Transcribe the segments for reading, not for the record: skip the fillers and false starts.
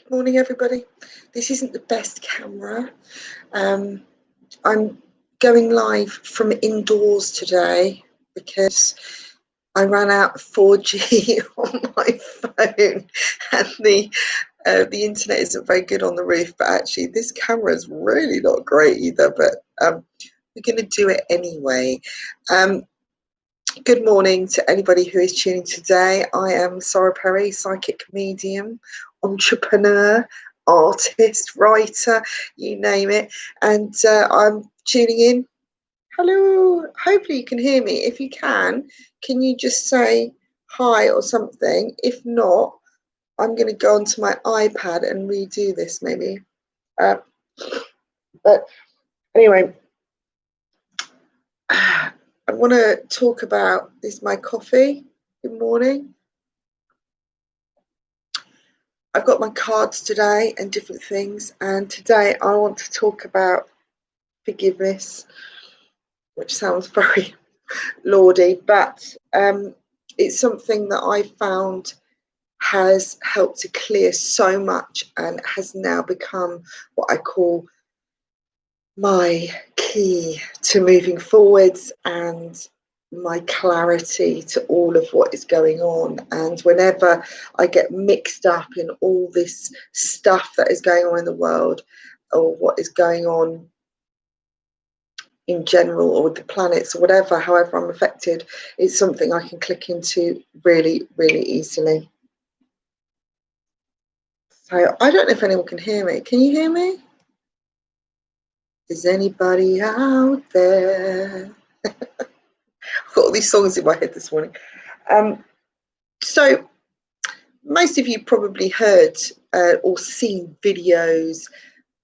Morning, everybody. This isn't the best camera. I'm going live from indoors today because I ran out of 4G on my phone, and the internet isn't very good on the roof. But actually, this camera is really not great either. But we're going to do it anyway. Good morning to anybody who is tuning today. I am Sara Perry, psychic medium, entrepreneur, artist, writer, you name it. And I'm tuning in. Hello, hopefully you can hear me. If you can you just say hi or something? If not, I'm going to go onto my iPad and redo this maybe. But anyway, I want to talk about, this is my coffee. Good morning. I've got my cards today and different things, and today I want to talk about forgiveness, which sounds very lordy, but it's something that I found has helped to clear so much and has now become what I call my key to moving forwards and my clarity to all of what is going on. And whenever I get mixed up in all this stuff that is going on in the world, or what is going on in general, or with the planets, or whatever, however I'm affected, it's something I can click into really, really easily. So I don't know if anyone can hear me. Can you hear me? Is anybody out there? I've got all these songs in my head this morning. So most of you probably heard or seen videos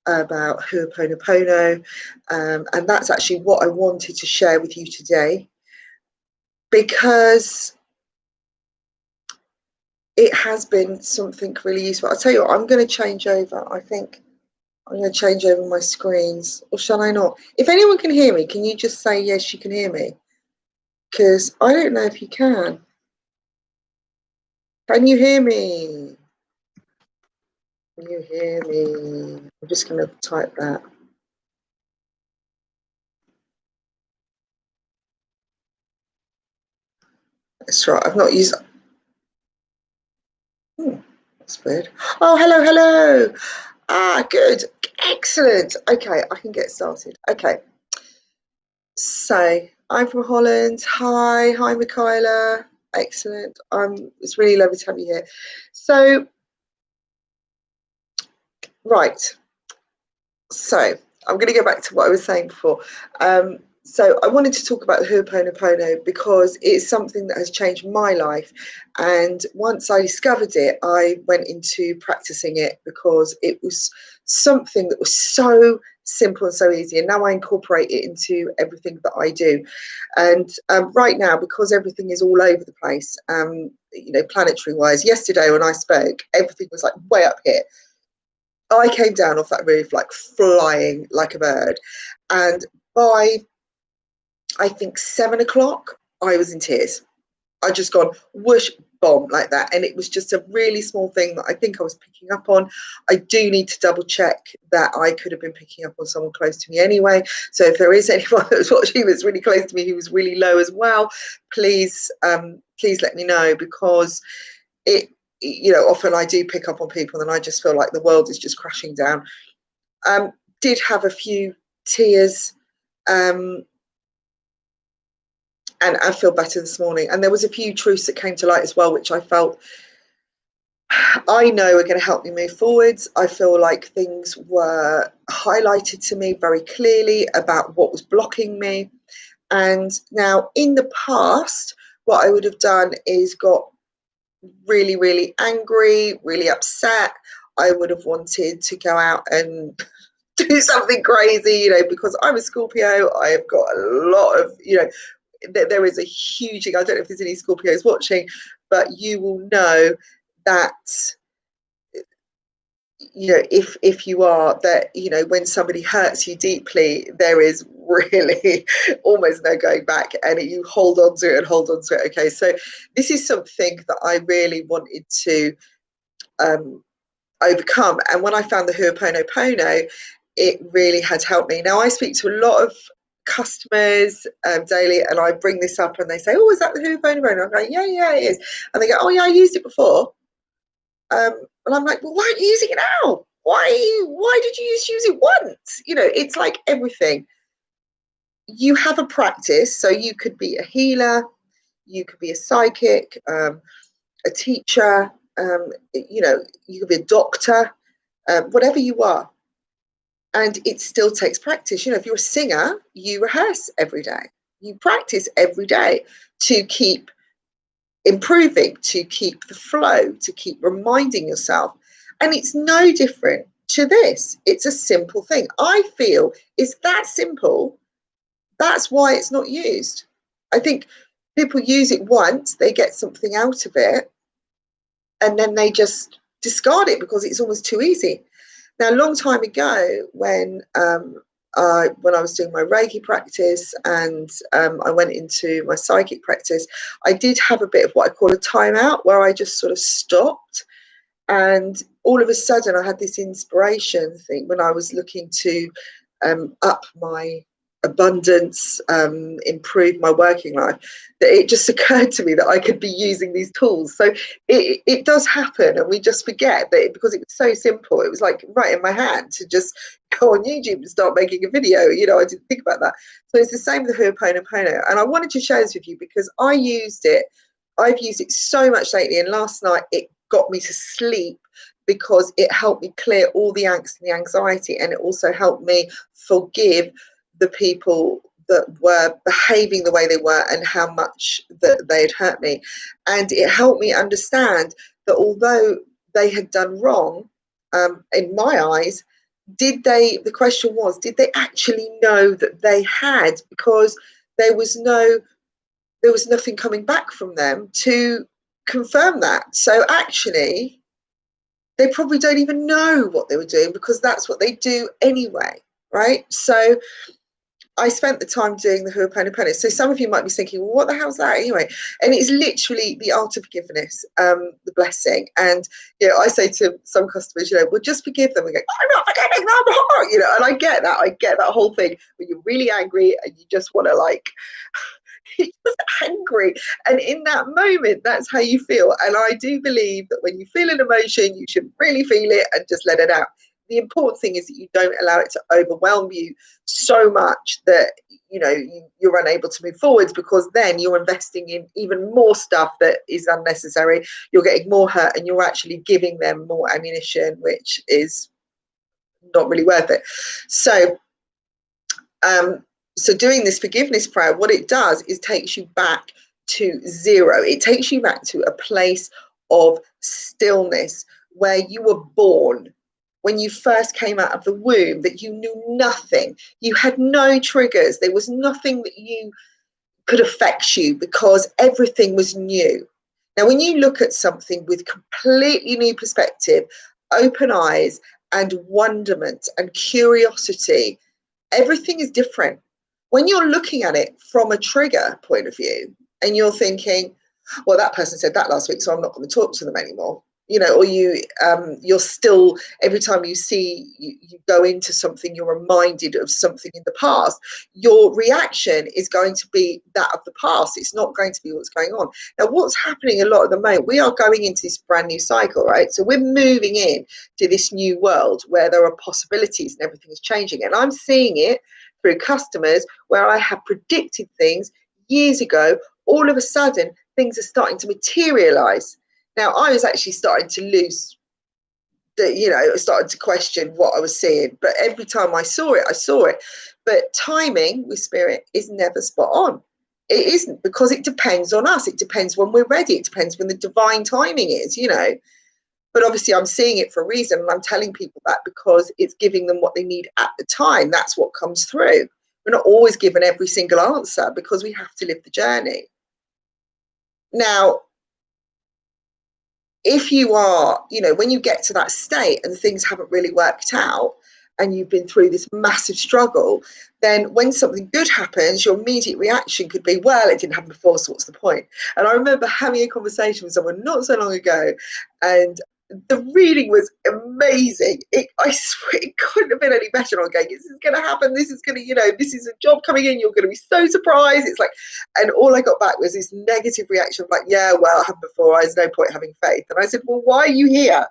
about Hooponono, and that's actually what I wanted to share with you today, because it has been something really useful. I'll tell you what, I'm going to change over. I think I'm going to change over my screens, or shall I not? If anyone can hear me, can you just say yes, you can hear me? Because I don't know if you can. Can you hear me? Can you hear me? I'm just going to type that. That's right. I've not used. That's weird. Oh, hello, hello. Ah, good. Excellent. Okay, I can get started. Okay. So I'm from Holland. Hi, Michaela. Excellent. It's really lovely to have you here. So, right. So I'm going to go back to what I was saying before. So I wanted to talk about the Hooponopono because it's something that has changed my life. And once I discovered it, I went into practicing it because it was something that was so simple and so easy. And now I incorporate it into everything that I do. And right now, because everything is all over the place, planetary wise, yesterday when I spoke, everything was like way up here. I came down off that roof like flying like a bird, and by I think 7 o'clock I was in tears. I just gone whoosh bomb like that, and it was just a really small thing that I think I was picking up on. I do need to double check that I could have been picking up on someone close to me anyway. So if there is anyone that's watching that's really close to me who was really low as well, please let me know, because often I do pick up on people and I just feel like the world is just crashing down. Did have a few tears, and I feel better this morning. And there was a few truths that came to light as well, which I felt I know are going to help me move forwards. I feel like things were highlighted to me very clearly about what was blocking me. And now in the past, what I would have done is got really, really angry, really upset. I would have wanted to go out and do something crazy, because I'm a Scorpio. I have got a lot of, there is a huge thing. I don't know if there's any Scorpios watching, but you will know that, if you are that, when somebody hurts you deeply, there is really almost no going back, and you hold on to it and hold on to it. Okay, so this is something that I really wanted to overcome. And when I found the Hooponopono, it really had helped me. Now I speak to a lot of customers daily, and I bring this up, and they say, "Oh, is that the Hooponopono?" I'm like, "Yeah, yeah, it is." And they go, "Oh, yeah, I used it before." And I'm like, "Well, why aren't you using it now? Why did you just use it once?" You know, it's like everything. You have a practice, so you could be a healer, you could be a psychic, a teacher, you know, you could be a doctor, whatever you are. And it still takes practice. You know, if you're a singer, you rehearse every day, you practice every day to keep improving, to keep the flow, to keep reminding yourself. And it's no different to this. It's a simple thing. I feel it's that simple. That's why it's not used. I think people use it once, they get something out of it, and then they just discard it because it's almost too easy. Now, a long time ago, when I was doing my Reiki practice and I went into my psychic practice, I did have a bit of what I call a timeout, where I just sort of stopped. And all of a sudden, I had this inspiration thing when I was looking to up my abundance, improve my working life, that it just occurred to me that I could be using these tools. So it does happen, and we just forget that because it was so simple. It was like right in my hand to just go on YouTube and start making a video. You know, I didn't think about that. So it's the same with the Hooponopono. And I wanted to share this with you because I used it. I've used it so much lately, and last night it got me to sleep because it helped me clear all the angst and the anxiety, and it also helped me forgive the people that were behaving the way they were and how much that they had hurt me. And it helped me understand that although they had done wrong, in my eyes, the question was, did they actually know that they had? Because there was nothing coming back from them to confirm that. So actually, they probably don't even know what they were doing because that's what they do anyway, right? So I spent the time doing the Hooponopono. So some of you might be thinking, well, what the hell's that anyway? And it's literally the art of forgiveness, the blessing. And, you know, I say to some customers, you know, well, just forgive them. And go, I'm not forgiving them. You know, and I get that. I get that whole thing when you're really angry and you just want to like, you're just angry. And in that moment, that's how you feel. And I do believe that when you feel an emotion, you should really feel it and just let it out. The important thing is that you don't allow it to overwhelm you so much that you know you're unable to move forwards, because then you're investing in even more stuff that is unnecessary. You're getting more hurt, and you're actually giving them more ammunition, which is not really worth it. So so doing this forgiveness prayer, what it does is takes you back to zero. It takes you back to a place of stillness where you were born, when you first came out of the womb, that you knew nothing. You had no triggers. There was nothing that you could affect you because everything was new. Now, when you look at something with completely new perspective, open eyes, and wonderment and curiosity, everything is different. When you're looking at it from a trigger point of view and you're thinking, well, that person said that last week, so I'm not going to talk to them anymore. You know, or you're still, every time you see, you go into something, you're reminded of something in the past. Your reaction is going to be that of the past. It's not going to be what's going on. Now, what's happening a lot at the moment, we are going into this brand new cycle, right? So we're moving in to this new world where there are possibilities and everything is changing. And I'm seeing it through customers where I have predicted things years ago. All of a sudden, things are starting to materialize. Now, I was actually starting to lose started to question what I was seeing. But every time I saw it, I saw it. But timing with spirit is never spot on. It isn't, because it depends on us. It depends when we're ready. It depends when the divine timing is, you know. But obviously, I'm seeing it for a reason. And I'm telling people that because it's giving them what they need at the time. That's what comes through. We're not always given every single answer because we have to live the journey. Now, if you are, you know, when you get to that state and things haven't really worked out and you've been through this massive struggle, then when something good happens, your immediate reaction could be, well, it didn't happen before, so what's the point? And I remember having a conversation with someone not so long ago, and the reading was amazing. I swear it couldn't have been any better. I'm going, this is going to happen. This is going to, this is a job coming in. You're going to be so surprised. It's like, and all I got back was this negative reaction of like, yeah, well, it happened before. There's no point having faith. And I said, well, why are you here?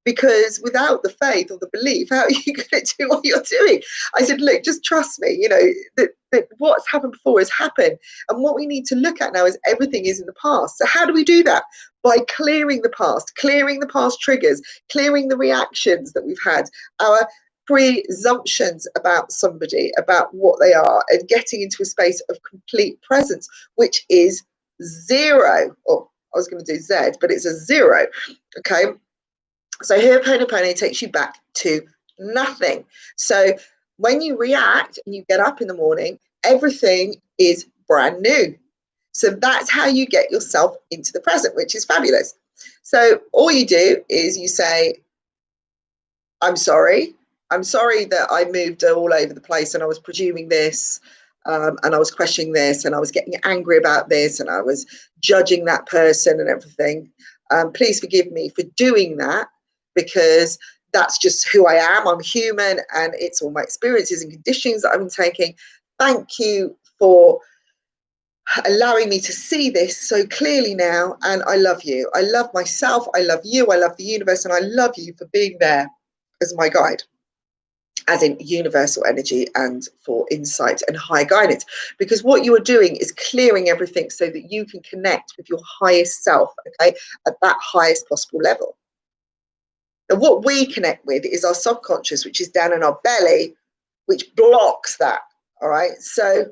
Because without the faith or the belief, how are you going to do what you're doing? I said, look, just trust me, that what's happened before has happened. And what we need to look at now is everything is in the past. So how do we do that? By clearing the past triggers, clearing the reactions that we've had, our presumptions about somebody, about what they are, and getting into a space of complete presence, which is zero. Or I was going to do Z, but it's a zero. Okay. So Hooponopono takes you back to nothing. So when you react and you get up in the morning, everything is brand new. So that's how you get yourself into the present, which is fabulous. So all you do is you say, I'm sorry. I'm sorry that I moved all over the place and I was presuming this, and I was questioning this, and I was getting angry about this, and I was judging that person and everything. Please forgive me for doing that, because that's just who I am. I'm human, and it's all my experiences and conditions that I've been taking. Thank you for allowing me to see this so clearly now, and I love you. I love myself, I love you, I love the universe, and I love you for being there as my guide, as in universal energy and for insight and high guidance. Because what you are doing is clearing everything so that you can connect with your highest self, okay, at that highest possible level. And what we connect with is our subconscious, which is down in our belly, which blocks that. All right. So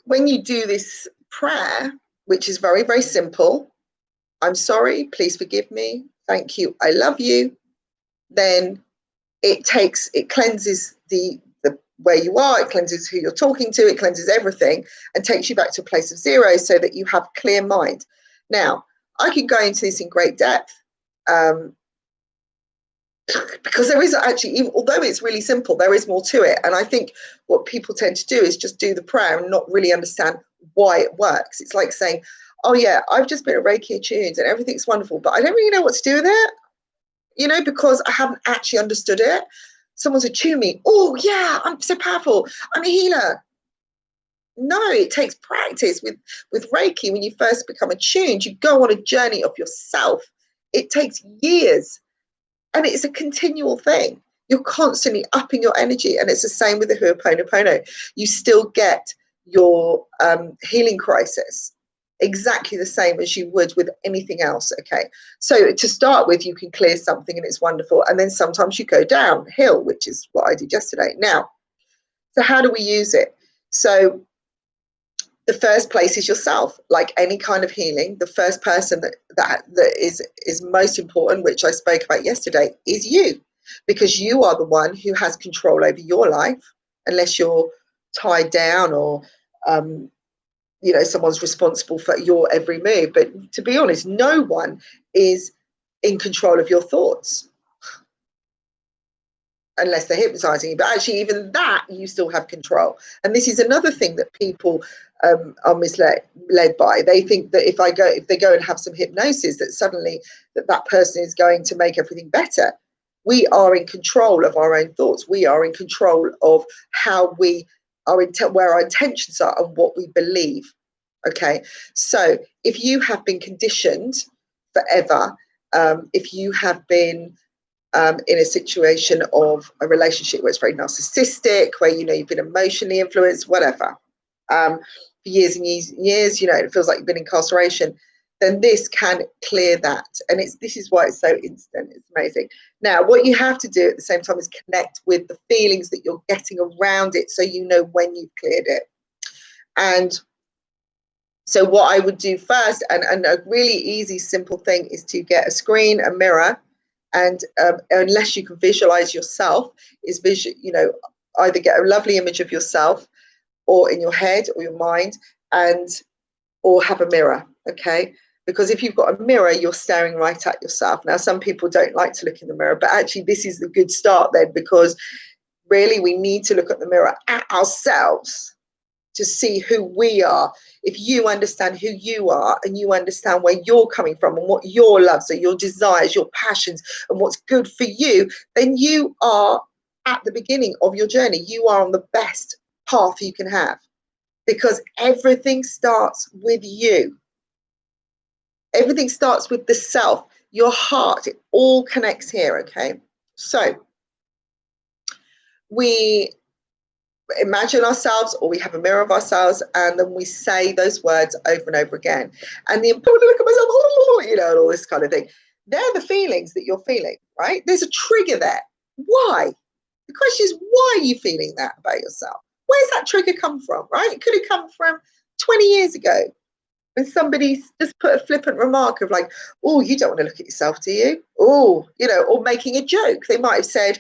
when you do this prayer, which is very, very simple, I'm sorry, please forgive me, thank you, I love you, then it cleanses the where you are, it cleanses who you're talking to, it cleanses everything, and takes you back to a place of zero so that you have clear mind. Now, I could go into this in great depth, because there is actually, although it's really simple, there is more to it. And I think what people tend to do is just do the prayer and not really understand why it works. It's like saying, oh yeah, I've just been a Reiki attuned and everything's wonderful, but I don't really know what to do with it, because I haven't actually understood it. Someone's attuned me, oh yeah, I'm so powerful, I'm a healer. No, it takes practice. With Reiki, when you first become attuned, you go on a journey of yourself. It takes years. And it's a continual thing. You're constantly upping your energy. And it's the same with the Hooponopono. You still get your healing crisis exactly the same as you would with anything else. Okay. So to start with, you can clear something and it's wonderful. And then sometimes you go downhill, which is what I did yesterday. Now, so how do we use it? So the first place is yourself. Like any kind of healing, the first person that is most important, which I spoke about yesterday, is you, because you are the one who has control over your life, unless you're tied down or someone's responsible for your every move. But to be honest, no one is in control of your thoughts unless they're hypnotizing you. But actually, even that, you still have control. And this is another thing that people are misled by. They think that if they go and have some hypnosis, that suddenly that person is going to make everything better. We are in control of our own thoughts. We are in control of how we are, where our intentions are and what we believe. Okay, so if you have been conditioned forever, if you have been in a situation of a relationship where it's very narcissistic, where you've been emotionally influenced, whatever, for years and years and years, it feels like you've been in incarceration, then this can clear that. And this is why it's so instant. It's amazing. Now, what you have to do at the same time is connect with the feelings that you're getting around it, so you know when you've cleared it. And so what I would do first, and a really easy, simple thing, is to get a screen, a mirror, and unless you can visualize yourself, either get a lovely image of yourself or in your head or your mind, or have a mirror. Okay, because if you've got a mirror, you're staring right at yourself. Now, some people don't like to look in the mirror, but actually this is the good start then, because really we need to look at the mirror at ourselves to see who we are. If you understand who you are and you understand where you're coming from and what your loves are, your desires, your passions, and what's good for you, then you are at the beginning of your journey. You are on the best path you can have, because everything starts with you. Everything starts with the self, your heart. It all connects here, okay? So we imagine ourselves, or we have a mirror of ourselves, and then we say those words over and over again. And the important, look at myself, you know, and all this kind of thing. They're the feelings that you're feeling, right? There's a trigger there. Why? The question is, why are you feeling that about yourself? Where's that trigger come from, right? It could have come from 20 years ago when somebody just put a flippant remark of like, oh, you don't want to look at yourself, do you? Oh, you know, or making a joke. They might have said,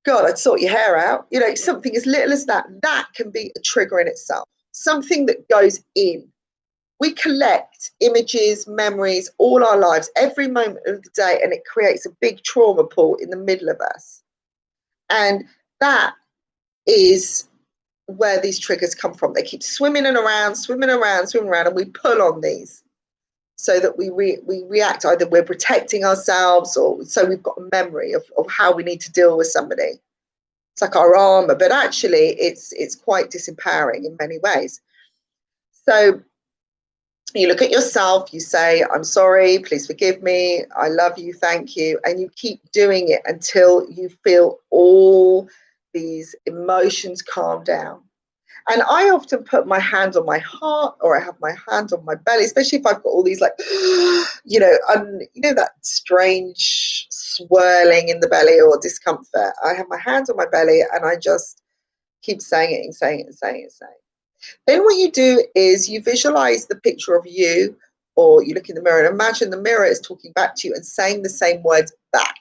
God, I'd sort your hair out. You know, something as little as that. That can be a trigger in itself. Something that goes in. We collect images, memories, all our lives, every moment of the day, and it creates a big trauma pool in the middle of us. And that is where these triggers come from. They keep swimming around, and we pull on these so that we react. Either we're protecting ourselves, or so we've got a memory of how we need to deal with somebody. It's like our armor, but actually it's quite disempowering in many ways. So you look at yourself, you say, I'm sorry, please forgive me, I love you, thank you, and you keep doing it until you feel all these emotions calm down. And I often put my hand on my heart, or I have my hand on my belly, especially if I've got all these like, you know, that strange swirling in the belly or discomfort. I have my hands on my belly and I just keep saying it and saying it and saying it and saying it. Then what you do is you visualize the picture of you, or you look in the mirror and imagine the mirror is talking back to you and saying the same words back.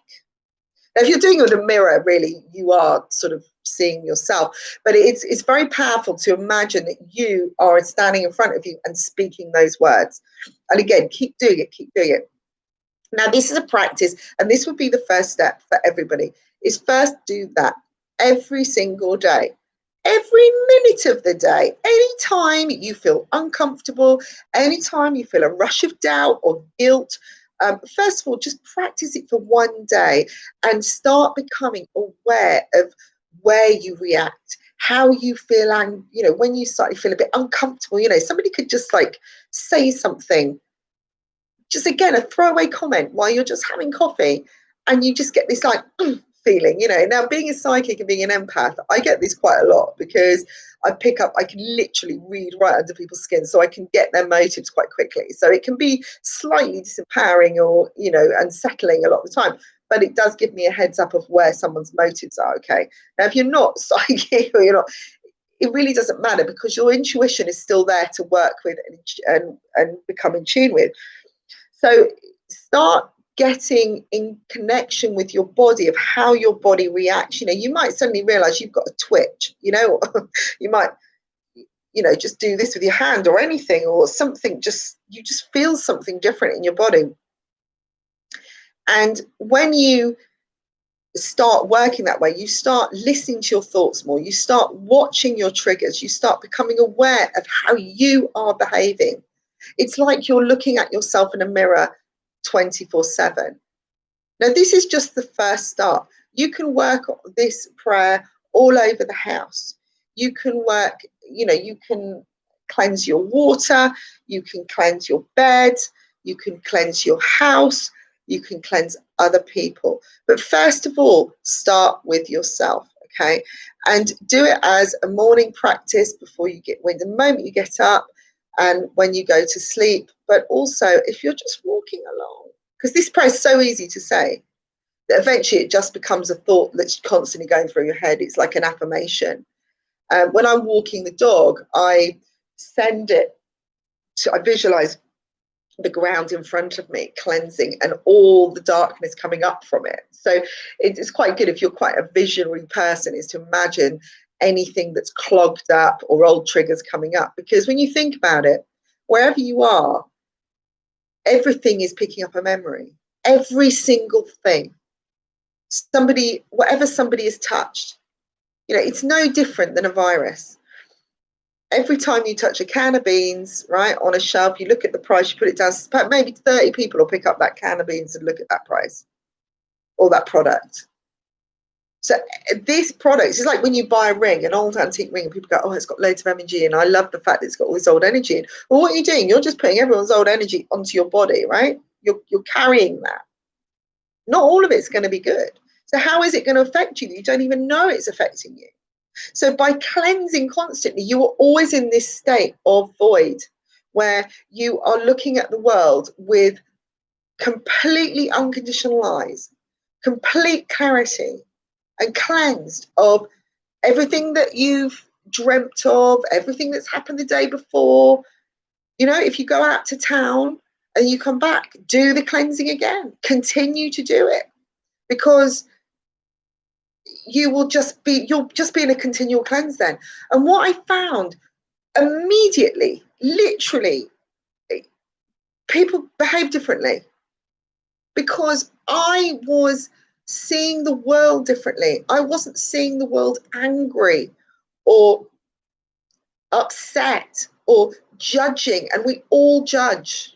Now, if you're doing it with a mirror, really, you are sort of seeing yourself. But it's very powerful to imagine that you are standing in front of you and speaking those words. And again, keep doing it, keep doing it. Now, this is a practice, and this would be the first step for everybody, is first do that every single day. Every minute of the day, anytime you feel uncomfortable, anytime you feel a rush of doubt or guilt, first of all, just practice it for one day and start becoming aware of where you react, how you feel, and you know, when you start to feel a bit uncomfortable, you know, somebody could just like say something, just again a throwaway comment while you're just having coffee, and you just get this like feeling, you know. Now, being a psychic and being an empath, I get this quite a lot because I can literally read right under people's skin, so I can get their motives quite quickly. So it can be slightly disempowering, or you know, unsettling a lot of the time, but it does give me a heads up of where someone's motives are. Okay, now if you're not psychic or you're not, it really doesn't matter, because your intuition is still there to work with and become in tune with. So start getting in connection with your body, of how your body reacts. You know, you might suddenly realize you've got a twitch, you know, you might, you know, just do this with your hand or anything, or something, you just feel something different in your body. And when you start working that way, you start listening to your thoughts more, you start watching your triggers, you start becoming aware of how you are behaving. It's like you're looking at yourself in a mirror 24/7. Now, this is just the first start. You can work this prayer all over the house. You can work, you know, you can cleanse your water, you can cleanse your bed, you can cleanse your house, you can cleanse other people. But first of all, start with yourself, okay? And do it as a morning practice before you when the moment you get up and when you go to sleep. But also, if you're just walking along, because this prayer is so easy to say that eventually it just becomes a thought that's constantly going through your head. It's like an affirmation. When I'm walking the dog, I visualize the ground in front of me cleansing and all the darkness coming up from it. So it's quite good, if you're quite a visionary person, is to imagine anything that's clogged up or old triggers coming up. Because when you think about it, wherever you are, everything is picking up a memory. Every single thing. Whatever somebody has touched, you know, it's no different than a virus. every time you touch a can of beans, right, on a shelf, you look at the price, you put it down, maybe 30 people will pick up that can of beans and look at that price or that product. So this product is like when you buy a ring, an old antique ring, and people go, oh, it's got loads of energy, and I love the fact that it's got all this old energy in. Well, what are you doing? You're just putting everyone's old energy onto your body, right? You're carrying that. Not all of it's going to be good. So how is it going to affect you? You don't even know it's affecting you. So by cleansing constantly, you are always in this state of void where you are looking at the world with completely unconditional eyes, complete clarity, and cleansed of everything that you've dreamt of, everything that's happened the day before. You know, if you go out to town and you come back, do the cleansing again. Continue to do it, because you'll just be in a continual cleanse then. And what I found immediately, literally, people behave differently, because I was seeing the world differently. I wasn't seeing the world angry or upset or judging, and we all judge.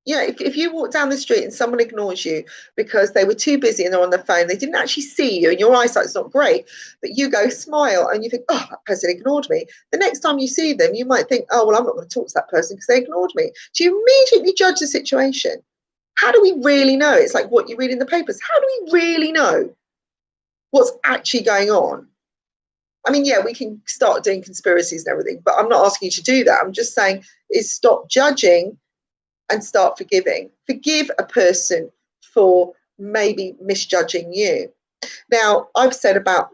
You know, if you walk down the street and someone ignores you because they were too busy and they're on their phone, they didn't actually see you and your eyesight's not great, but you go smile and you think, oh, that person ignored me. The next time you see them, you might think, oh, well, I'm not going to talk to that person because they ignored me. So you immediately judge the situation. How do we really know? It's like what you read in the papers. How do we really know what's actually going on? I mean, yeah, we can start doing conspiracies and everything, but I'm not asking you to do that. I'm just saying is stop judging and start forgiving. Forgive a person for maybe misjudging you. Now, I've said about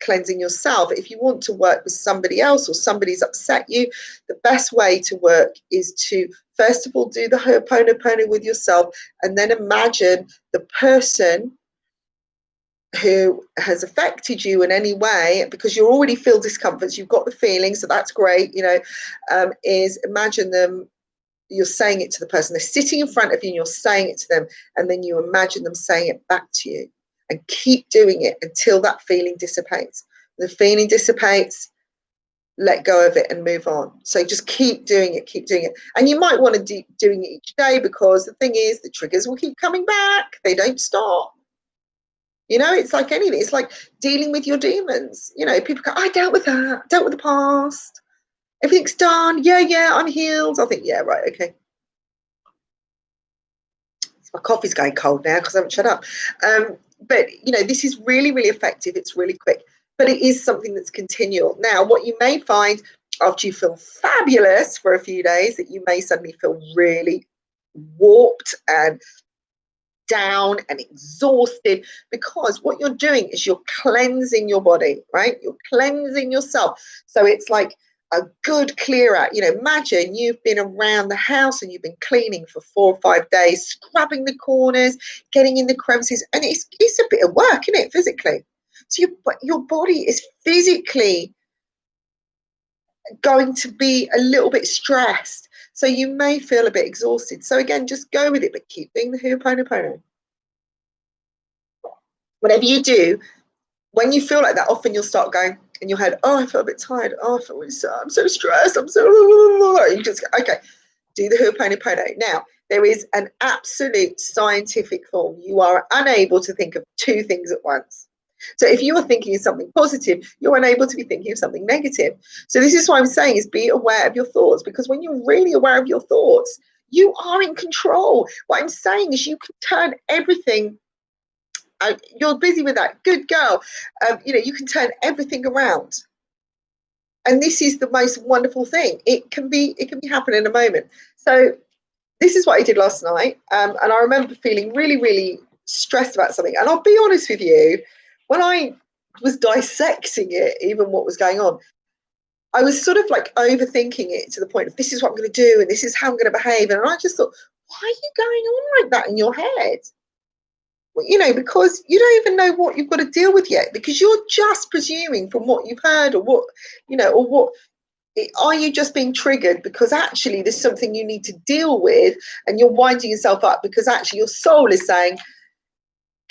cleansing yourself. If you want to work with somebody else or somebody's upset you, the best way to work is to, first of all, do the Hooponopono with yourself, and then imagine the person who has affected you in any way, because you already feel discomforts, you've got the feeling, so that's great, you know, is imagine them, you're saying it to the person, they're sitting in front of you and you're saying it to them, and then you imagine them saying it back to you, and keep doing it until that feeling dissipates. The feeling dissipates, let go of it and move on. So just keep doing it. And you might want to do doing it each day, because the thing is, the triggers will keep coming back. They don't stop. You know, it's like anything. It's like dealing with your demons. You know, people go, I dealt with that, dealt with the past. Everything's done. Yeah, I'm healed. I think, yeah, right, okay. My coffee's going cold now because I haven't shut up. But, you know, this is really, really effective. It's really quick. But it is something that's continual. Now, what you may find after you feel fabulous for a few days, that you may suddenly feel really warped and down and exhausted, because what you're doing is you're cleansing your body, right? You're cleansing yourself. So it's like a good clear out. You know, imagine you've been around the house and you've been cleaning for 4 or 5 days, scrubbing the corners, getting in the crevices, and it's a bit of work, isn't it, physically? So your body is physically going to be a little bit stressed. So you may feel a bit exhausted. So again, just go with it, but keep doing the Hooponopono. Whatever you do, when you feel like that, often you'll start going in your head, oh, I feel a bit tired. Oh, I feel really sad. I'm so stressed. I'm so, you just go, okay, do the Hooponopono. Now, there is an absolute scientific form. You are unable to think of 2 things at once. So if you are thinking of something positive, you're unable to be thinking of something negative. So this is what I'm saying, is be aware of your thoughts, because when you're really aware of your thoughts, you are in control. What I'm saying is you can turn everything. You're busy with that. Good girl. You know, you can turn everything around. And this is the most wonderful thing. It can be happening in a moment. So this is what I did last night. And I remember feeling really, really stressed about something. And I'll be honest with you, when I was dissecting it, even what was going on, I was sort of like overthinking it to the point of, this is what I'm going to do and this is how I'm going to behave. And I just thought, why are you going on like that in your head? Well, you know, because you don't even know what you've got to deal with yet, because you're just presuming from what you've heard, or what, you know, or what. Are you just being triggered because actually there's something you need to deal with, and you're winding yourself up because actually your soul is saying,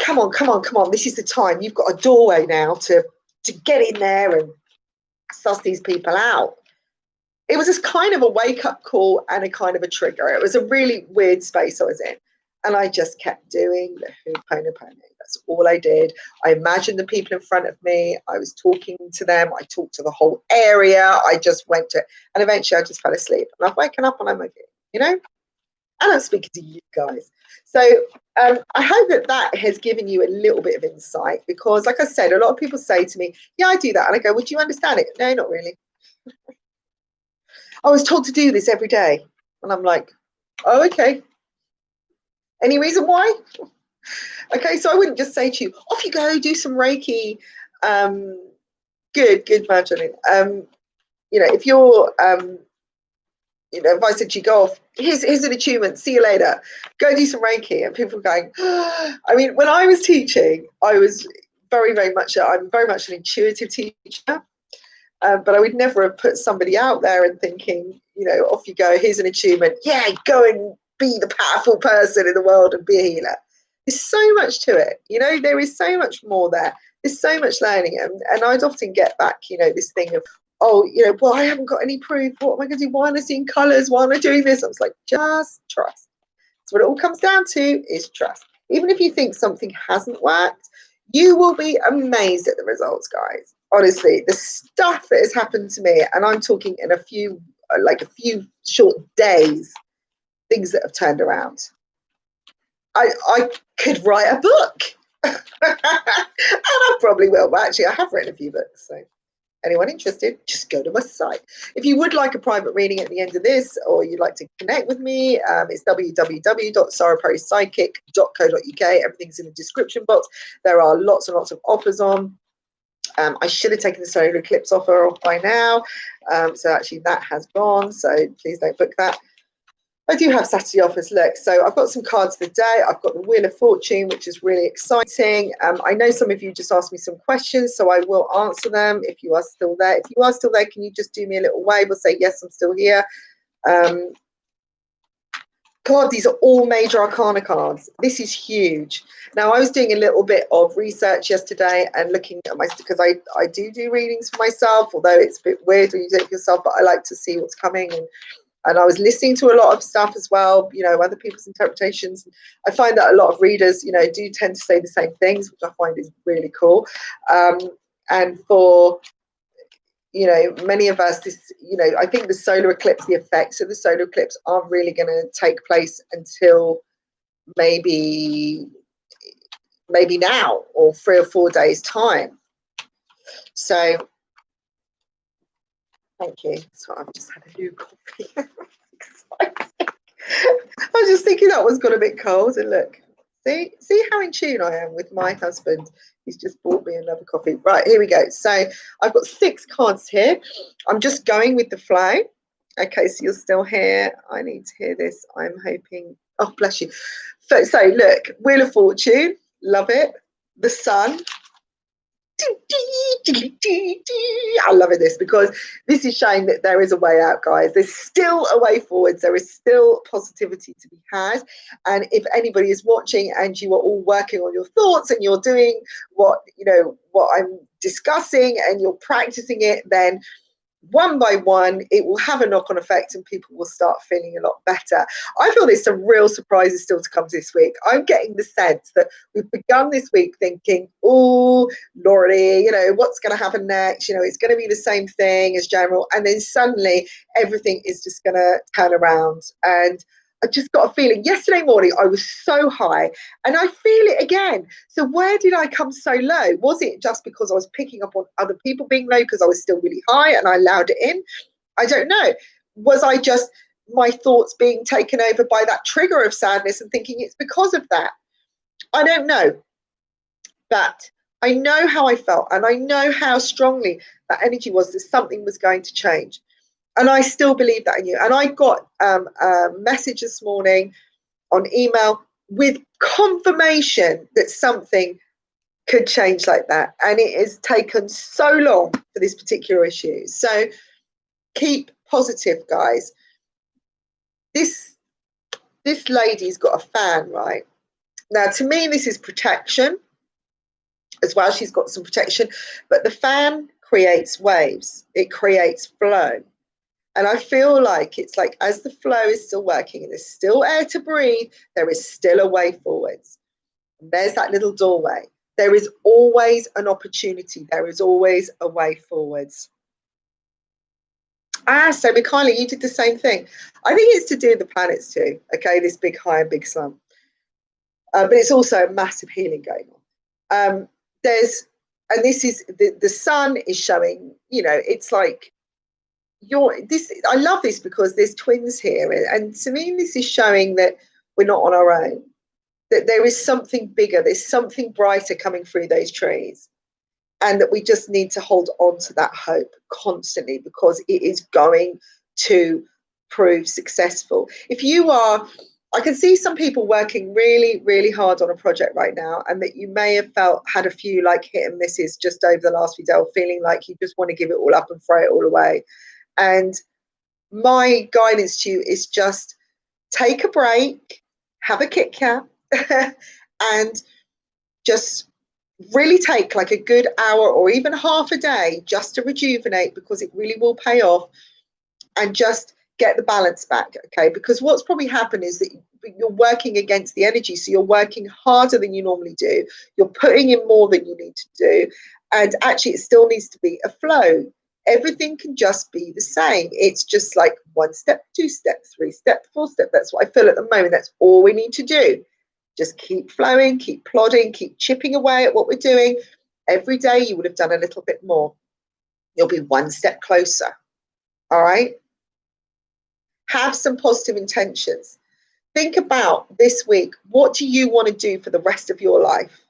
come on, this is the time. You've got a doorway now to get in there and suss these people out. it was this kind of a wake-up call and a kind of a trigger. It was a really weird space I was in. And I just kept doing the Hooponono. That's all I did. I imagined the people in front of me. I was talking to them. I talked to the whole area. I just went to it. And eventually I just fell asleep. And I've woken up and I'm okay, you know? And I'm speaking to you guys. So I hope that that has given you a little bit of insight, because like I said, a lot of people say to me, yeah, I do that. And I go, would you understand it? No, not really. I was told to do this every day. And I'm like, oh, okay. Any reason why? Okay, so I wouldn't just say to you, off you go, do some Reiki. Good, Magdalene. You know, if you're, you know, if I said to you, go off, here's an attunement, see you later, go do some Reiki. And people are going, I mean, when I was teaching, I was I'm very much an intuitive teacher. But I would never have put somebody out there and thinking, you know, off you go, here's an attunement. Yeah, go and be the powerful person in the world and be a healer. There's so much to it. You know, there is so much more there. There's so much learning. And I'd often get back, you know, this thing of, oh, you know, well, I haven't got any proof. What am I going to do? Why am I seeing colours? Why am I doing this? I was like, just trust. So what it all comes down to is trust. Even if you think something hasn't worked, you will be amazed at the results, guys. Honestly, the stuff that has happened to me, and I'm talking in a few short days, things that have turned around. I could write a book. And I probably will, but actually I have written a few books. So anyone interested, just go to my site. If you would like a private reading at the end of this, or you'd like to connect with me, it's www.sarapsychic.co.uk. Everything's in the description box. There are lots and lots of offers on. I should have taken the solar eclipse offer off by now. So actually that has gone. So please don't book that. I do have Saturday offers. Look, so I've got some cards of the day. I've got the Wheel of Fortune, which is really exciting. I know some of you just asked me some questions, so I will answer them if you are still there. If you are still there, can you just do me a little wave or say, yes, I'm still here? God, these are all major arcana cards. This is huge. Now, I was doing a little bit of research yesterday and looking at because I do readings for myself, although it's a bit weird when you do it yourself, but I like to see what's coming. And I was listening to a lot of stuff as well, you know, other people's interpretations. I find that a lot of readers, you know, do tend to say the same things, which I find is really cool. And for, you know, many of us, this, you know, I think the solar eclipse, the effects of the solar eclipse aren't really going to take place until maybe now, or 3 or 4 days time. So thank you. So I've just had a new coffee. I was just thinking that one's got a bit cold, and look, see how in tune I am with my husband. He's just bought me another coffee. Right, here we go. So I've got 6 cards here. I'm just going with the flow. Okay, so you're still here. I need to hear this. I'm hoping. Oh, bless you. So look, Wheel of Fortune, love it. The Sun. I love this, because this is showing that there is a way out, guys. There's still a way forwards. There is still positivity to be had. And if anybody is watching and you are all working on your thoughts and you're doing what I'm discussing and you're practicing it, then one by one, it will have a knock-on effect and people will start feeling a lot better. I feel there's some real surprises still to come this week. I'm getting the sense that we've begun this week thinking, oh, Lordy, you know, what's going to happen next? You know, it's going to be the same thing as general. And then suddenly everything is just going to turn around. And I just got a feeling. Yesterday morning, I was so high, and I feel it again. So where did I come so low? Was it just because I was picking up on other people being low because I was still really high and I allowed it in? I don't know. Was I just my thoughts being taken over by that trigger of sadness and thinking it's because of that? I don't know. But I know how I felt, and I know how strongly that energy was that something was going to change. And I still believe that in you. And I got a message this morning on email with confirmation that something could change like that. And it has taken so long for this particular issue. So keep positive, guys. This lady's got a fan, right? Now, to me, this is protection as well. She's got some protection. But the fan creates waves. It creates flow. And I feel like it's like as the flow is still working and there's still air to breathe, there is still a way forwards. And there's that little doorway. There is always an opportunity. There is always a way forwards. So Mikhaila, you did the same thing. I think it's to do with the planets too. Okay, this big high and big slump. But it's also a massive healing going on. And this is the sun is showing, it's like I love this because there's twins here. And to me, this is showing that we're not on our own, that there is something bigger, there's something brighter coming through those trees. And that we just need to hold on to that hope constantly because it is going to prove successful. I can see some people working really, really hard on a project right now, and that you may have had a few like hit and misses just over the last few days, feeling like you just want to give it all up and throw it all away. And my guidance to you is just take a break, have a Kit Kat, and just really take like a good hour or even half a day just to rejuvenate, because it really will pay off, and just get the balance back. Okay, because what's probably happened is that you're working against the energy, so you're working harder than you normally do, you're putting in more than you need to do, and actually it still needs to be a flow. Everything can just be the same. It's just like 1 step, 2 step, 3 step, 4 step. That's what I feel at the moment. That's all we need to do. Just keep flowing, keep plodding, keep chipping away at what we're doing. Every day you would have done a little bit more. You'll be 1 step closer. All right? Have some positive intentions. Think about this week. What do you want to do for the rest of your life?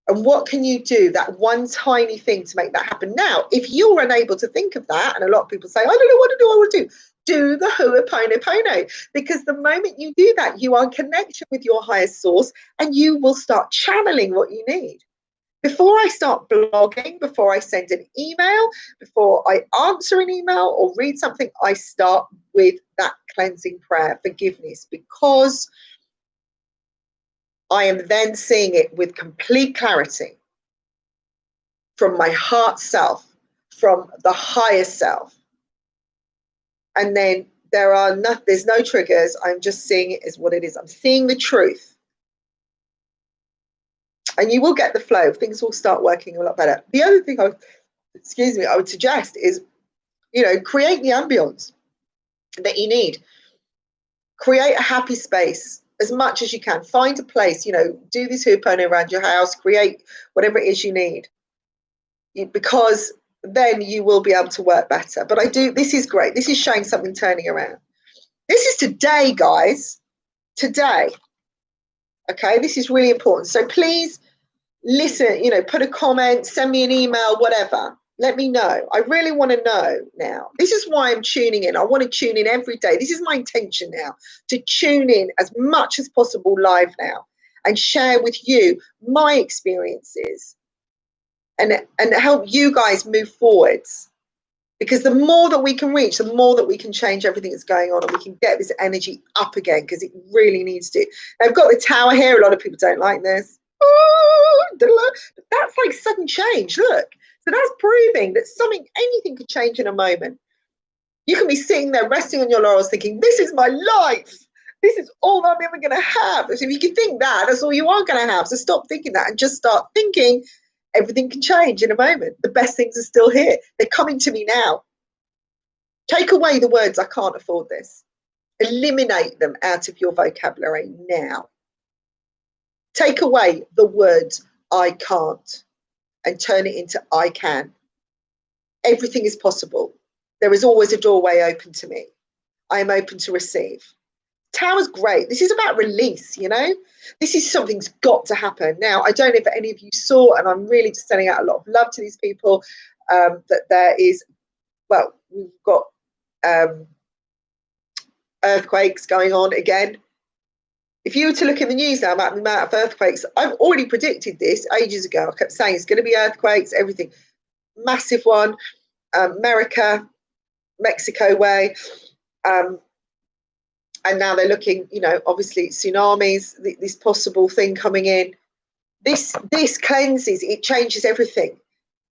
And what can you do, that one tiny thing, to make that happen? Now, if you're unable to think of that, and a lot of people say, I don't know what to do, I want to do the Hooponono, because the moment you do that, you are in connection with your highest source and you will start channeling what you need. Before I start blogging, before I send an email, before I answer an email or read something, I start with that cleansing prayer, forgiveness, because I am then seeing it with complete clarity from my heart self, from the higher self. And then there's no triggers. I'm just seeing it as what it is. I'm seeing the truth. And you will get the flow. Things will start working a lot better. The other thing I would suggest is, create the ambience that you need. Create a happy space as much as you can. Find a place, do this Hooponono around your house, create whatever it is you need, because then you will be able to work better. But this is great. This is showing something turning around. This is today, guys. Today. Okay, this is really important. So please listen, put a comment, send me an email, whatever. Let me know. I really want to know now. This is why I'm tuning in. I want to tune in every day. This is my intention now, to tune in as much as possible live now and share with you my experiences and help you guys move forwards. Because the more that we can reach, the more that we can change everything that's going on, and we can get this energy up again, because it really needs to. Now, I've got the tower here. A lot of people don't like this. But that's like sudden change. Look. So that's proving that anything could change in a moment. You can be sitting there resting on your laurels thinking, this is my life. This is all I'm ever going to have. So if you can think that, that's all you are going to have. So stop thinking that and just start thinking everything can change in a moment. The best things are still here. They're coming to me now. Take away the words, I can't afford this. Eliminate them out of your vocabulary now. Take away the words, I can't, and turn it into I can. Everything is possible. There is always a doorway open to me. I am open to receive. Tower's great. This is about release, This is something's got to happen. Now, I don't know if any of you saw, and I'm really just sending out a lot of love to these people, that there is, we've got earthquakes going on again. If you were to look in the news now about the amount of earthquakes, I've already predicted this ages ago. I kept saying it's going to be earthquakes, everything. Massive one, America, Mexico way. And now they're looking, obviously tsunamis, this possible thing coming in. This cleanses, it changes everything.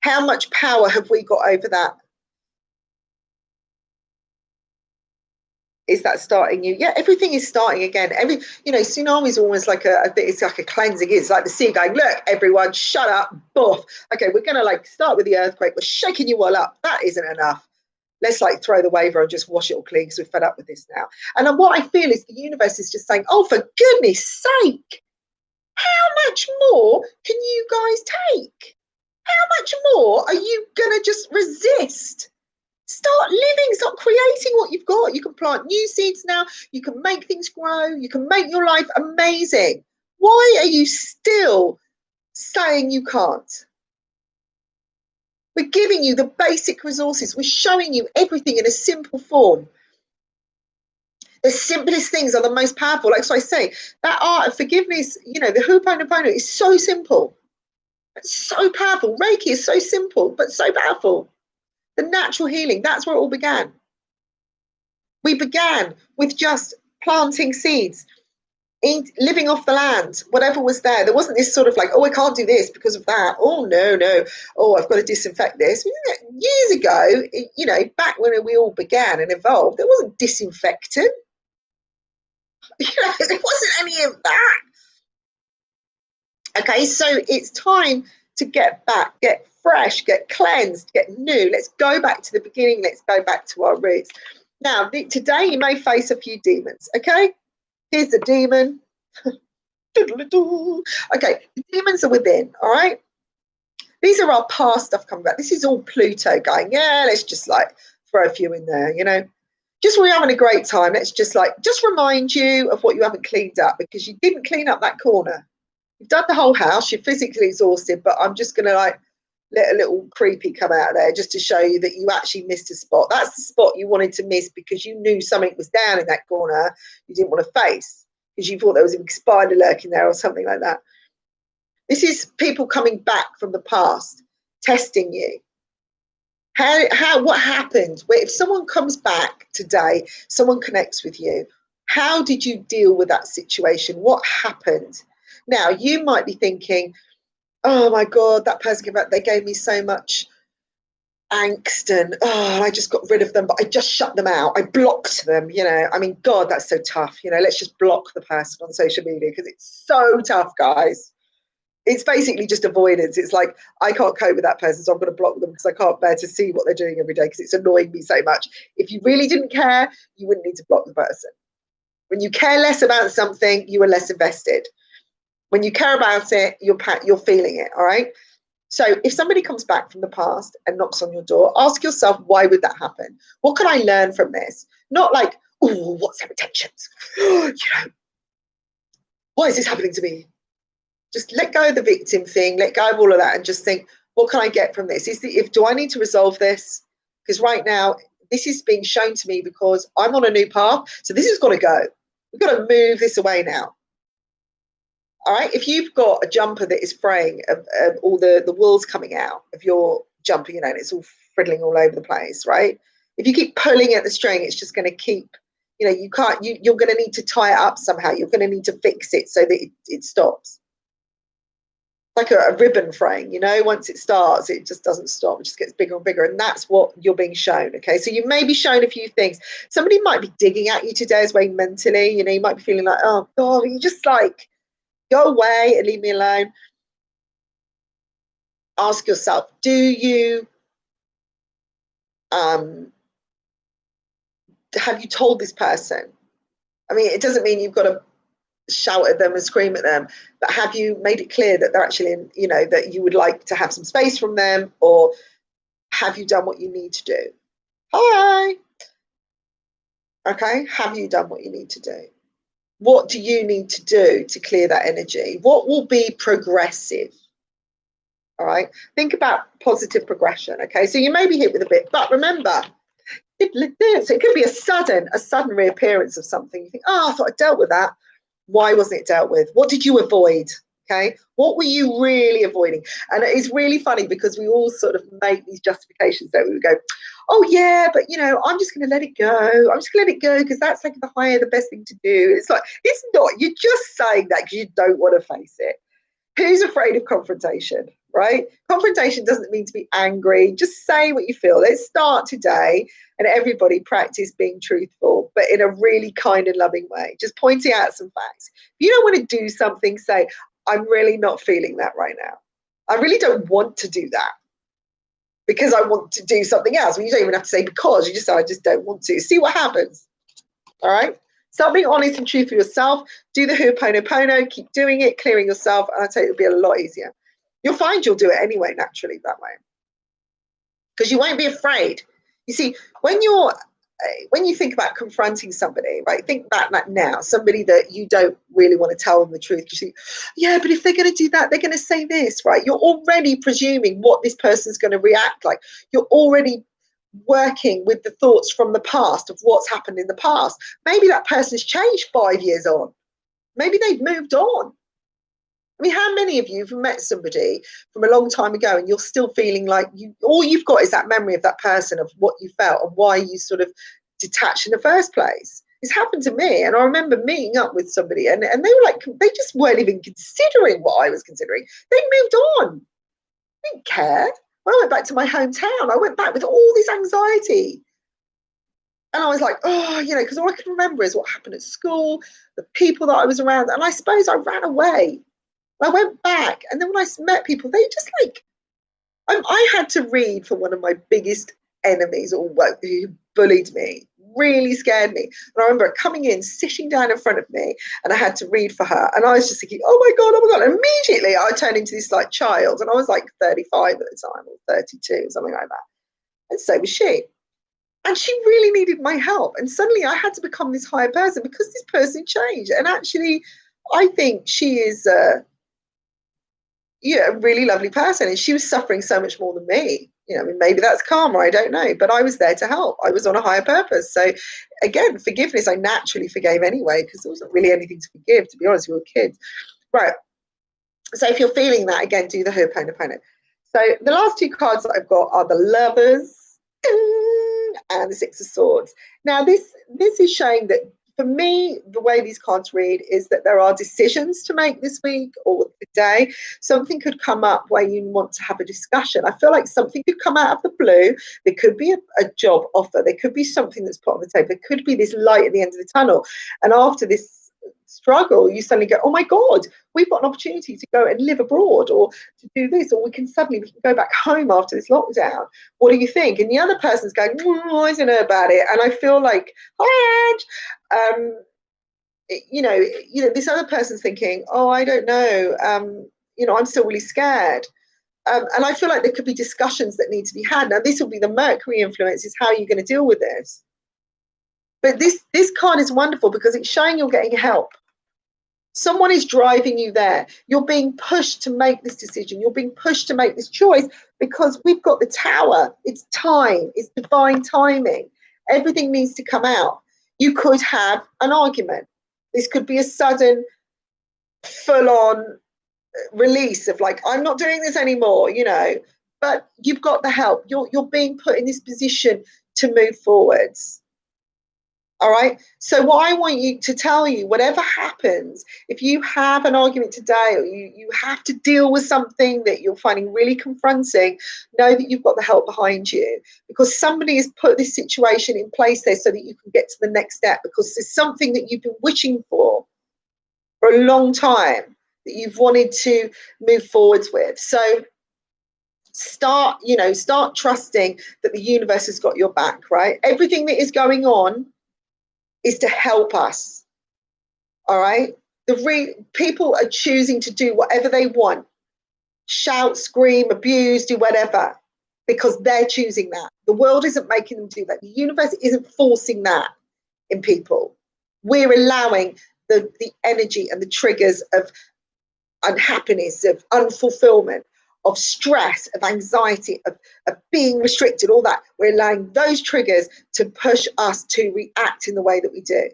How much power have we got over that? Is that starting you? Yeah, everything is starting again. Tsunami is almost like it's like a cleansing. It's like the sea going, look, everyone, shut up, buff. Okay, we're gonna like start with the earthquake. We're shaking you all up. That isn't enough. Let's like throw the wave and just wash it all clean because we're fed up with this now. And then what I feel is the universe is just saying, oh, for goodness sake, how much more can you guys take? How much more are you gonna just resist? Start living, start creating what you've got. You can plant new seeds now. You can make things grow. You can make your life amazing. Why are you still saying you can't? We're giving you the basic resources. We're showing you everything in a simple form. The simplest things are the most powerful. Like so I say, that art of forgiveness, the Hooponono is so simple. It's so powerful. Reiki is so simple, but so powerful. The natural healing, that's where it all began. We began with just planting seeds, living off the land, whatever was there. There wasn't this sort of like, oh, I can't do this because of that. Oh, no. Oh, I've got to disinfect this. Years ago, back when we all began and evolved, there wasn't disinfectant. There wasn't any of that. Okay, so it's time to get back, get fresh, get cleansed, get new. Let's go back to the beginning. Let's go back to our roots. Now, today you may face a few demons, okay? Here's the demon. Okay, the demons are within, all right? These are our past stuff coming back. This is all Pluto going, yeah, let's just like throw a few in there, Just when you're having a great time, let's just remind you of what you haven't cleaned up because you didn't clean up that corner. You've done the whole house, you're physically exhausted, but I'm just going to let a little creepy come out of there just to show you that you actually missed a spot. That's the spot you wanted to miss because you knew something was down in that corner you didn't want to face because you thought there was a big spider lurking there or something like that. This is people coming back from the past, testing you. What happened? If someone comes back today, someone connects with you, how did you deal with that situation? What happened? Now, you might be thinking, oh my God, that person came back, they gave me so much angst and I just got rid of them, but I just shut them out. I blocked them, God, that's so tough. Let's just block the person on social media because it's so tough, guys. It's basically just avoidance. It's like, I can't cope with that person, so I'm going to block them because I can't bear to see what they're doing every day because it's annoying me so much. If you really didn't care, you wouldn't need to block the person. When you care less about something, you are less invested. When you care about it, you're feeling it, all right? So if somebody comes back from the past and knocks on your door, ask yourself, why would that happen? What can I learn from this? Not like, oh, what's their intentions? Why is this happening to me? Just let go of the victim thing, let go of all of that and just think, what can I get from this? Do I need to resolve this? Because right now, this is being shown to me because I'm on a new path. So this has got to go. We've got to move this away now. All right, if you've got a jumper that is fraying, all the wool's coming out of your jumper, and it's all friddling all over the place, right? If you keep pulling at the string, it's just going to keep, you can't, you're going to need to tie it up somehow. You're going to need to fix it so that it stops. Like a ribbon fraying, once it starts, it just doesn't stop. It just gets bigger and bigger. And that's what you're being shown, okay? So you may be shown a few things. Somebody might be digging at you today as well mentally. You might be feeling like, oh, God, you just like, go away and leave me alone. Ask yourself, do you have you told this person? I mean, it doesn't mean you've got to shout at them and scream at them, but have you made it clear that they're actually that you would like to have some space from them, or have you done what you need to do? Hi. Okay, have you done what you need to do? What do you need to do to clear that energy? What will be progressive? All right, think about positive progression. Okay, so you may be hit with a bit, but remember, so it could be a sudden reappearance of something. You think, oh, I thought I dealt with that. Why wasn't it dealt with? What did you avoid? Okay, what were you really avoiding? And it's really funny because we all sort of make these justifications that we would go, oh yeah, but I'm just going to let it go. I'm just going to let it go because that's like the best thing to do. It's like, it's not. You're just saying that because you don't want to face it. Who's afraid of confrontation? right? Confrontation doesn't mean to be angry. Just say what you feel. Let's start today and everybody practice being truthful, but in a really kind and loving way. Just pointing out some facts. If you don't want to do something, say, I'm really not feeling that right now. I really don't want to do that because I want to do something else. Well, you don't even have to say because, you just say, I just don't want to. See what happens. All right. Start being honest and truthful with yourself. Do the Hooponopono. Keep doing it, clearing yourself. And I'll tell you, it'll be a lot easier. You'll find you'll do it anyway, naturally, that way. Because you won't be afraid. You see, when you think about confronting somebody, right? Think about that now. Somebody that you don't really want to tell them the truth. You see, yeah, but if they're going to do that, they're going to say this, right? You're already presuming what this person's going to react like. You're already working with the thoughts from the past of what's happened in the past. Maybe that person's changed 5 years on. Maybe they've moved on. I mean, how many of you have met somebody from a long time ago and you're still feeling like all you've got is that memory of that person, of what you felt and why you sort of detached in the first place? It's happened to me. And I remember meeting up with somebody and they were like, they just weren't even considering what I was considering. They moved on. I didn't care. When I went back to my hometown, I went back with all this anxiety. And I was like, oh, because all I can remember is what happened at school, the people that I was around. And I suppose I ran away. I went back, and then when I met people, they just like, I had to read for one of my biggest enemies, or who bullied me, really scared me. And I remember her coming in, sitting down in front of me, and I had to read for her. And I was just thinking, oh my God, oh my God. And immediately I turned into this like child, and I was like 35 at the time, or 32, something like that. And so was she. And she really needed my help. And suddenly I had to become this higher person because this person changed. And actually, I think she is a really lovely person. And she was suffering so much more than me. I mean, maybe that's karma, I don't know. But I was there to help. I was on a higher purpose. So again, forgiveness, I naturally forgave anyway, because there wasn't really anything to forgive, to be honest, we were kids. Right. So if you're feeling that, again, do the Hooponopono. So the last two cards that I've got are the Lovers and the Six of Swords. Now, this is showing that for me, the way these cards read is that there are decisions to make this week or today. Something could come up where you want to have a discussion. I feel like something could come out of the blue. There could be a job offer. There could be something that's put on the table. There could be this light at the end of the tunnel. And after this struggle, you suddenly go, oh my God, we've got an opportunity to go and live abroad, or to do this, or we can go back home after this lockdown. What do you think? And the other person's going, oh, I don't know about it. And I feel like, hi, Ange. This other person's thinking, oh, I don't know. I'm still really scared. And I feel like there could be discussions that need to be had. Now, this will be the Mercury influence, is how you're going to deal with this. But this card is wonderful because it's showing you're getting help. Someone is driving you there. You're being pushed to make this decision. You're being pushed to make this choice because we've got the Tower. It's time. It's divine timing. Everything needs to come out. You could have an argument. This could be a sudden, full-on release of like, I'm not doing this anymore, but you've got the help. You're being put in this position to move forwards. All right. So what I want you to tell you, whatever happens, if you have an argument today, or you have to deal with something that you're finding really confronting, know that you've got the help behind you, because somebody has put this situation in place there so that you can get to the next step, because there's something that you've been wishing for a long time that you've wanted to move forwards with. So start trusting that the universe has got your back, right? Everything that is going on is to help us. All right. People are choosing to do whatever they want, shout, scream, abuse, do whatever, because they're choosing that. The world isn't making them do that. The universe isn't forcing that in people. We're allowing the energy and the triggers of unhappiness, of unfulfillment, of stress, of anxiety, of being restricted, all that. We're allowing those triggers to push us to react in the way that we do.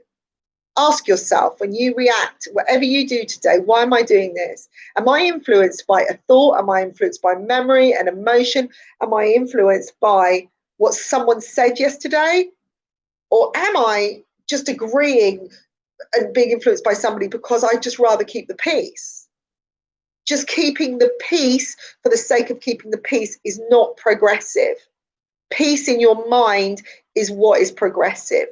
Ask yourself, when you react, whatever you do today, why am I doing this? Am I influenced by a thought? Am I influenced by memory and emotion? Am I influenced by what someone said yesterday? Or am I just agreeing and being influenced by somebody because I'd just rather keep the peace? Just keeping the peace for the sake of keeping the peace is not progressive. Peace in your mind is what is progressive.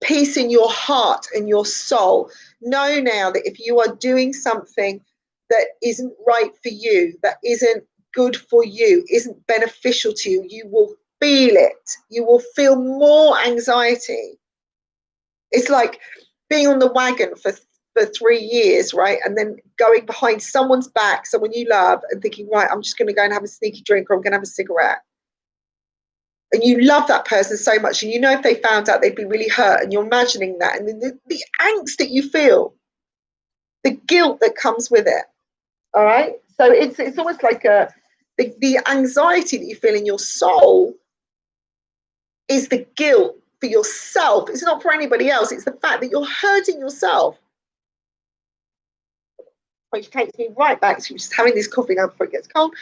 Peace in your heart and your soul. Know now that if you are doing something that isn't right for you, that isn't good for you, isn't beneficial to you, you will feel it. You will feel more anxiety. It's like being on the wagon for 3 years, right? And then going behind someone's back, someone you love, and thinking, right, I'm just going to go and have a sneaky drink, or I'm going to have a cigarette. And you love that person so much, and you know if they found out they'd be really hurt, and you're imagining that, and the angst that you feel, the guilt that comes with it. All right, so it's almost like the anxiety that you feel in your soul is the guilt for yourself. It's not for anybody else. It's the fact that you're hurting yourself. Which takes me right back to just having this coffee now before it gets cold.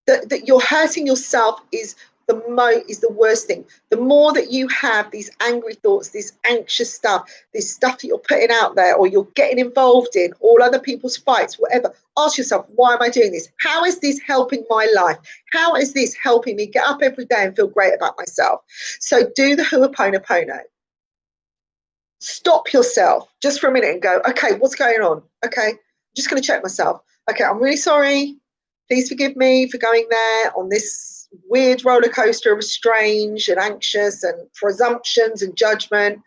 That you're hurting yourself is the worst thing. The more that you have these angry thoughts, this anxious stuff, this stuff that you're putting out there, or you're getting involved in, all other people's fights, whatever, ask yourself, why am I doing this? How is this helping my life? How is this helping me get up every day and feel great about myself? So do the Hooponono. Stop yourself just for a minute and go, okay, what's going on? Okay, I'm just going to check myself. Okay, I'm really sorry. Please forgive me for going there on this weird roller coaster of strange and anxious and presumptions and judgment.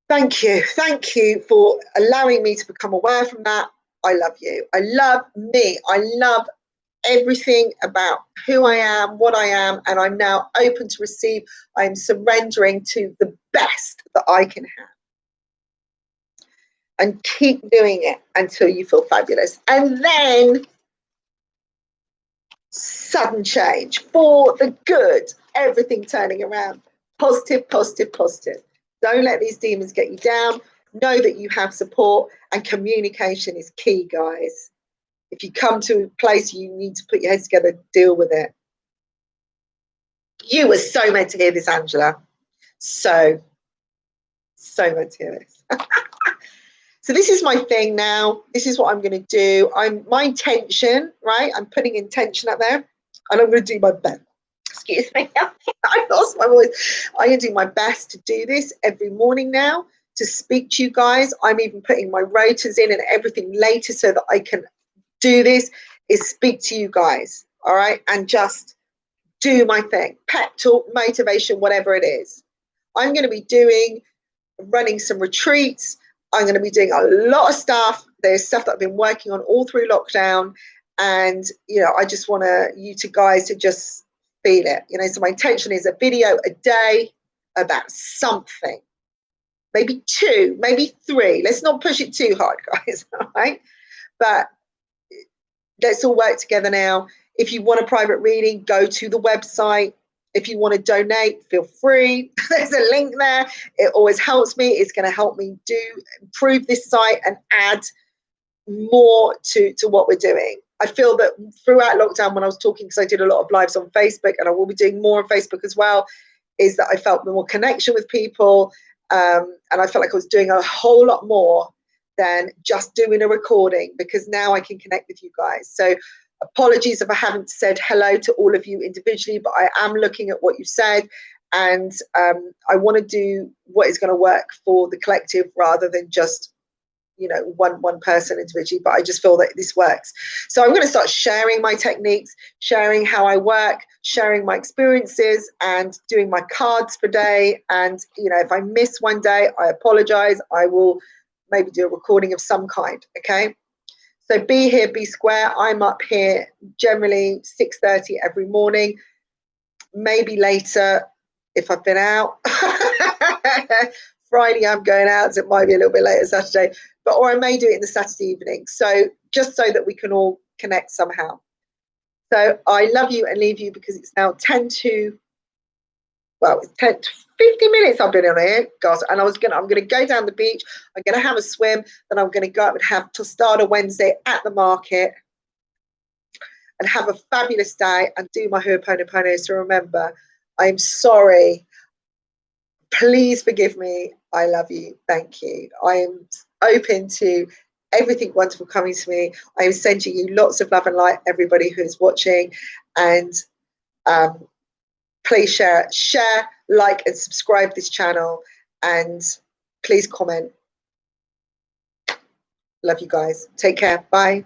Thank you. Thank you for allowing me to become aware from that. I love you. I love me. I love everything about who I am, what I am, and I'm now open to receive. I am surrendering to the best that I can have. And keep doing it until you feel fabulous. And then sudden change for the good, everything turning around. Positive, positive, positive. Don't let these demons get you down. Know that you have support, and communication is key, guys. If you come to a place you need to put your heads together, deal with it. You were so meant to hear this, Angela. So meant to hear this. So this is my thing now. This is what I'm going to do. My intention, right? I'm putting intention up there, and I'm going to do my best. Excuse me, I lost my voice. I'm going to do my best to do this every morning now, to speak to you guys. I'm even putting my rotors in and everything later so that I can do this, is speak to you guys, all right? And just do my thing. Pep talk, motivation, whatever it is. I'm going to be running some retreats. I'm going to be doing a lot of stuff. There's stuff that I've been working on all through lockdown. And, I just want you guys to just feel it. So my intention is a video a day about something. Maybe 2, maybe 3. Let's not push it too hard, guys. All right. But let's all work together now. If you want a private reading, go to the website. If you want to donate, feel free. There's a link there. It always helps me. It's going to help me improve this site and add more to what we're doing. I feel that throughout lockdown, when I was talking, because I did a lot of lives on Facebook, and I will be doing more on Facebook as well, is that I felt more connection with people. And I felt like I was doing a whole lot more than just doing a recording, because now I can connect with you guys. So apologies if I haven't said hello to all of you individually, but I am looking at what you said, and I want to do what is going to work for the collective rather than just one person individually. But I just feel that this works. So I'm going to start sharing my techniques, sharing how I work, sharing my experiences, and doing my cards per day. And if I miss one day, I apologize. I will maybe do a recording of some kind. Okay. So be here, be square. I'm up here generally 6:30 every morning, maybe later if I've been out. Friday I'm going out, so it might be a little bit later Saturday, or I may do it in the Saturday evening. So just so that we can all connect somehow. So I love you and leave you, because it's now 10 to 50 minutes I've been on here, guys, and I'm gonna go down the beach. I'm gonna have a swim, then I'm gonna go up and have tostada Wednesday at the market, and have a fabulous day and do my Hooponopono. So remember, I'm sorry. Please forgive me. I love you. Thank you. I am open to everything wonderful coming to me. I am sending you lots of love and light, everybody who is watching. And please share, like, and subscribe this channel. And please comment. Love you guys. Take care. Bye.